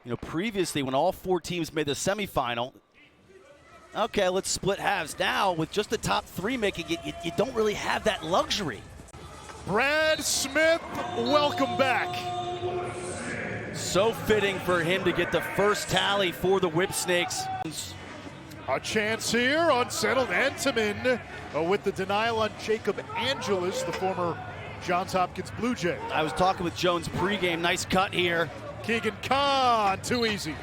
You know, previously when all 4 teams made the semifinal, okay, let's split halves. Now, with just the top 3 making it, you don't really have that luxury. Brad Smith, welcome back. So fitting for him to get the first tally for the Whipsnakes. A chance here, unsettled Entenmann with the denial on Jacob Angelus, the former Johns Hopkins Blue Jay. I was talking with Jones pregame, nice cut here. Keegan Kahn, too easy.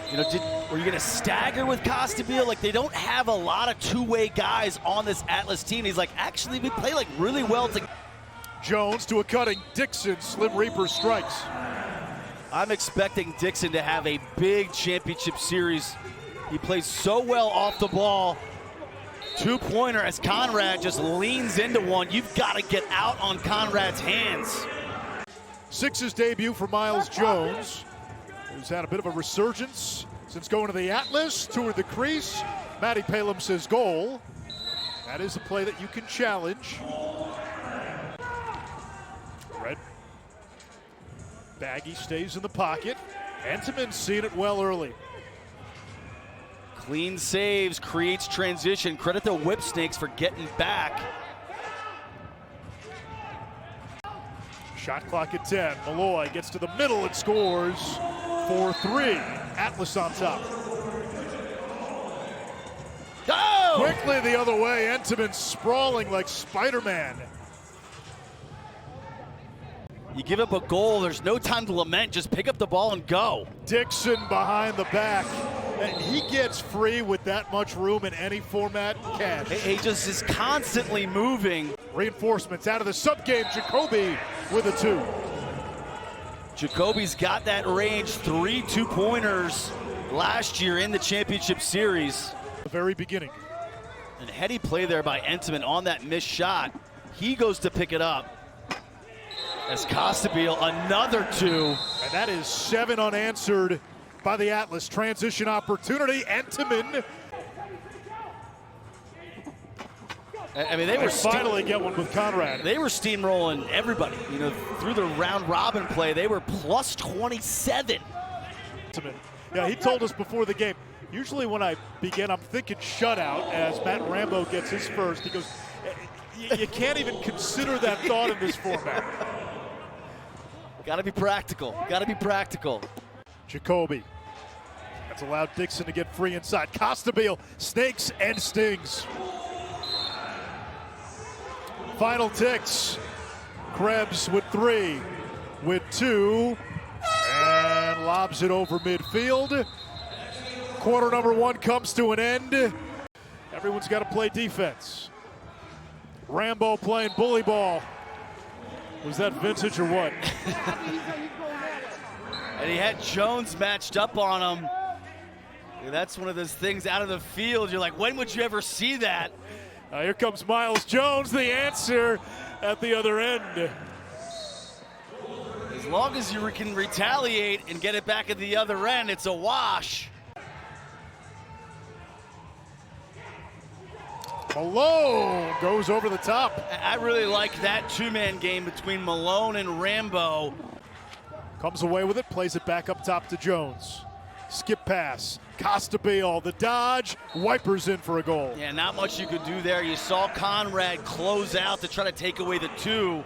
You know, were you going to stagger with Costabile? Like, they don't have a lot of two-way guys on this Atlas team. He's like, actually, we play like really well together. Jones to a cutting Dixon, Slim Reaper strikes. I'm expecting Dixon to have a big championship series. He plays so well off the ball. 2-pointer as Conrad just leans into one. You've got to get out on Conrad's hands. Sixers debut for Miles Jones, who's had a bit of a resurgence since going to the Atlas, toured the crease. Matty Palem says goal. That is a play that you can challenge. Red. Baggy stays in the pocket. Entenmann's seen it well early. Clean saves, creates transition. Credit the Whipsnakes for getting back. Shot clock at 10. Malloy gets to the middle and scores 4-3. Atlas on top. Oh! Quickly the other way. Entenmann sprawling like Spider-Man. You give up a goal, there's no time to lament. Just pick up the ball and go. Dixon behind the back. And he gets free with that much room in any format. Cash. He just is constantly moving. Reinforcements out of the sub-game. Jacoby with a 2. Jacoby's got that range. 3 2-pointers last year in the championship series. The very beginning. And heady play there by Entenmann on that missed shot. He goes to pick it up. As Costabile, another 2. And that is 7 unanswered by the Atlas. Transition opportunity. Entenmann. I mean, they were finally get one with Conrad. They were steamrolling everybody. You know, through the round robin play, they were plus 27. Yeah, he told us before the game, usually when I begin, I'm thinking shutout as Matt Rambo gets his first. He goes, you can't even consider that thought in this format. Got to be practical. Got to be practical. Jacoby. That's allowed Dixon to get free inside. Costabile snakes and stings. Final ticks. Krebs with 3, with 2, and lobs it over midfield. Quarter number 1 comes to an end. Everyone's got to play defense. Rambo playing bully ball. Was that vintage or what? And he had Jones matched up on him. That's one of those things out of the field. You're like, when would you ever see that? Here comes Miles Jones, the answer at the other end. As long as you can retaliate and get it back at the other end, it's a wash. Malone goes over the top. I really like that 2-man game between Malone and Rambo. Comes away with it, plays it back up top to Jones. Skip pass, Costabile, the dodge, wipers in for a goal. Yeah, not much you could do there. You saw Conrad close out to try to take away the 2.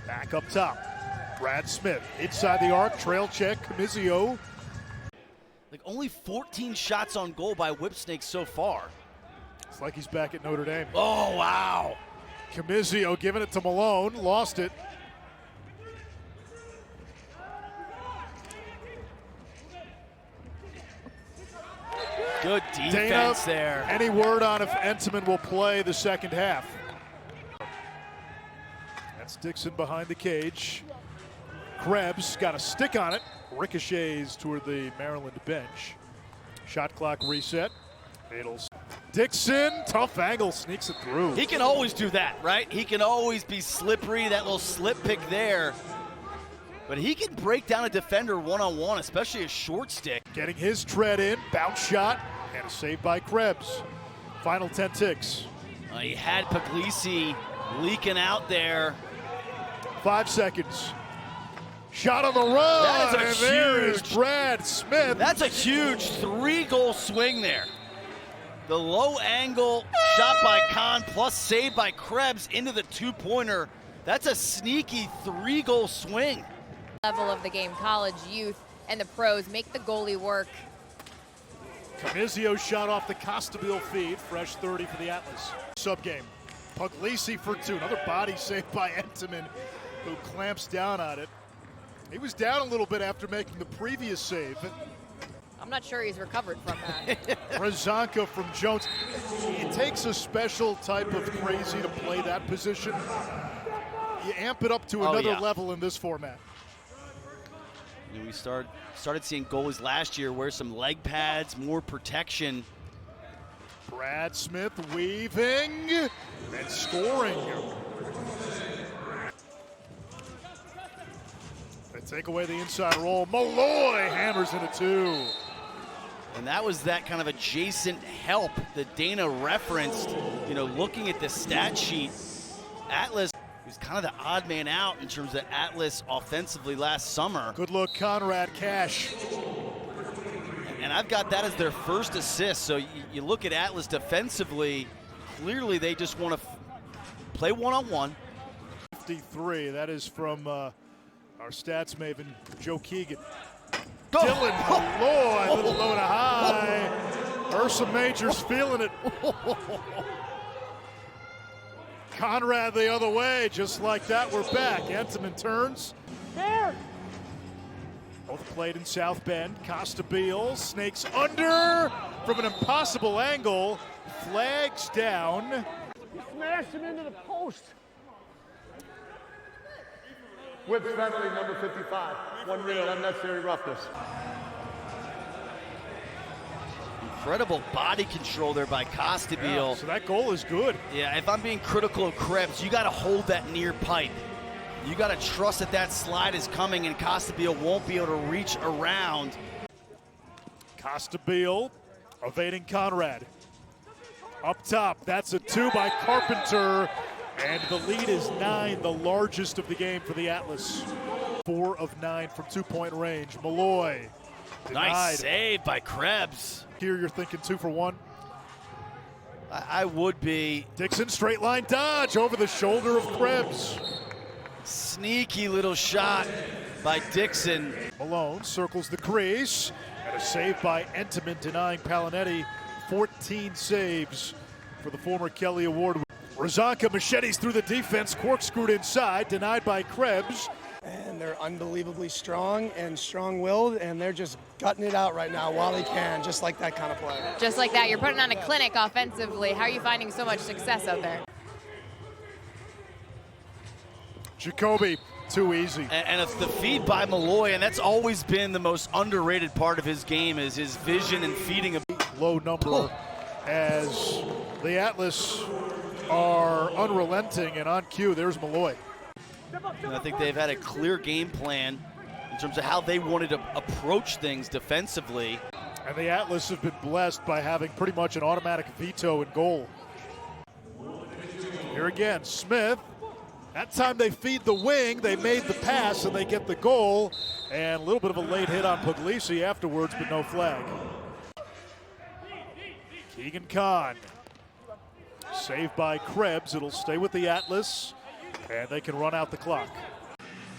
Back up top, Brad Smith, inside the arc, trail check, Camizio. Like only 14 shots on goal by Whipsnakes so far. It's like he's back at Notre Dame. Oh, wow. Camizio giving it to Malone, lost it. Good defense there. Any word on if Entenmann will play the second half? That's Dixon behind the cage. Krebs got a stick on it. Ricochets toward the Maryland bench. Shot clock reset. Adels. Dixon, tough angle, sneaks it through. He can always do that, right? He can always be slippery, that little slip pick there. But he can break down a defender one-on-one, especially a short stick. Getting his tread in, bounce shot, and a save by Krebs. Final 10 ticks. He had Puglisi leaking out there. 5 seconds. Shot on the run. That is a and there is huge- Brad Smith. That's a huge 3-goal swing there. The low angle shot by Kahn plus save by Krebs into the 2-pointer. That's a sneaky 3-goal swing. Level of the game, college, youth, and the pros make the goalie work. Camizio shot off the Costabile feed, fresh 30 for the Atlas. Sub-game, Puglisi for 2. Another body save by Entenmann, who clamps down on it. He was down a little bit after making the previous save. I'm not sure he's recovered from that. Razanka from Jones. It takes a special type of crazy to play that position. You amp it up to another level in this format. We started seeing goalies last year wear some leg pads, more protection. Brad Smith weaving and scoring. They take away the inside roll. Malloy hammers into 2. And that was that kind of adjacent help that Dana referenced. You know, looking at the stat sheet, Atlas was kind of the odd man out in terms of Atlas offensively last summer. Good look, Conrad Cash. And I've got that as their first assist. So you look at Atlas defensively, clearly they just want to play one-on-one. 53, that is from our stats maven, Joe Keegan. Go. Dylan Malloy, little low to high. Ursa Major's feeling it. Conrad the other way, just like that, we're back. Entenmann turns. Both played in South Bend. Costabile snakes under from an impossible angle. Flags down. Smashed him into the post. Whip penalty number 55. 1 minute unnecessary roughness. Incredible body control there by Costabile. Yeah, so that goal is good. Yeah, if I'm being critical of Krebs, you got to hold that near pipe. You got to trust that that slide is coming and Costabile won't be able to reach around. Costabile evading Conrad. Up top, that's a 2 by Carpenter. And the lead is 9, the largest of the game for the Atlas. 4 of 9 from 2-point range. Malloy denied. Nice save by Krebs. Here you're thinking 2 for 1. I would be. Dixon straight line dodge over the shoulder of Krebs. Sneaky little shot by Dixon. Malone circles the crease. And a save by Entenmann denying Palinetti 14 saves for the former Kelly Award. Razanka machetes through the defense, corkscrewed inside, denied by Krebs. And they're unbelievably strong and strong-willed, and they're just gutting it out right now while they can, just like that kind of play. Just like that, you're putting on a clinic offensively. How are you finding so much success out there? Jacoby, too easy. And it's the feed by Malloy, and that's always been the most underrated part of his game is his vision and feeding. Low number as the Atlas are unrelenting, and on cue, there's Malloy. And I think they've had a clear game plan in terms of how they wanted to approach things defensively. And the Atlas have been blessed by having pretty much an automatic veto in goal. Here again, Smith. That time they feed the wing, they made the pass, and they get the goal. And a little bit of a late hit on Puglisi afterwards, but no flag. Keegan Kahn. Saved by Krebs. It'll stay with the Atlas, and they can run out the clock.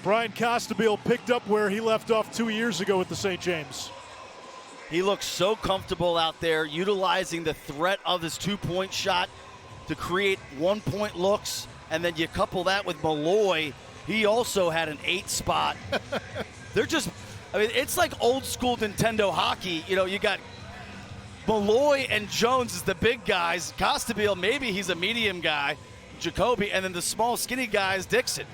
Brian Costabile picked up where he left off 2 years ago at the St. James. He looks so comfortable out there, utilizing the threat of his 2-point shot to create 1-point looks, and then you couple that with Malloy. He also had an 8 spot. They're just, I mean, it's like old school Nintendo hockey. You know, you got Malloy and Jones as the big guys. Costabile, maybe he's a medium guy. Jacoby, and then the small, skinny guy is Dixon.